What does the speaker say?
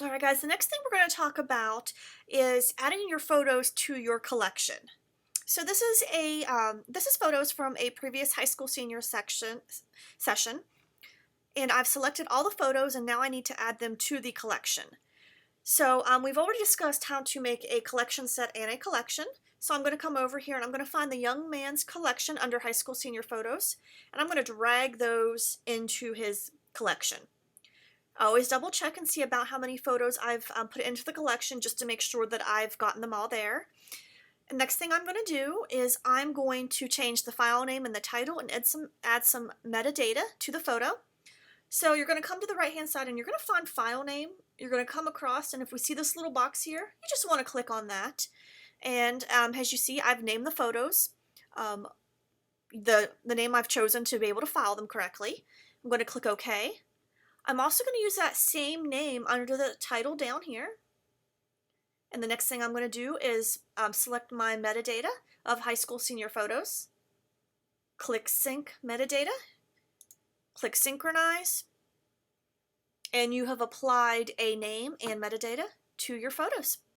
All right, guys, the next thing we're going to talk about is adding your photos to your collection. So this is photos from a previous high school senior session, and I've selected all the photos, and now I need to add them to the collection. So we've already discussed how to make a collection set and a collection. So I'm going to come over here and I'm going to find the young man's collection under high school senior photos, and I'm going to drag those into his collection. Always double check and see about how many photos I've put into the collection just to make sure that I've gotten them all there. And next thing I'm going to do is I'm going to change the file name and the title and add some metadata to the photo. So you're going to come to the right hand side and you're going to find file name. You're going to come across, and if we see this little box here, you just want to click on that. And as you see, I've named the photos, the name I've chosen to be able to file them correctly. I'm going to click OK. I'm also going to use that same name under the title down here. And the next thing I'm going to do is select my metadata of high school senior photos. Click Sync Metadata. Click Synchronize. And you have applied a name and metadata to your photos.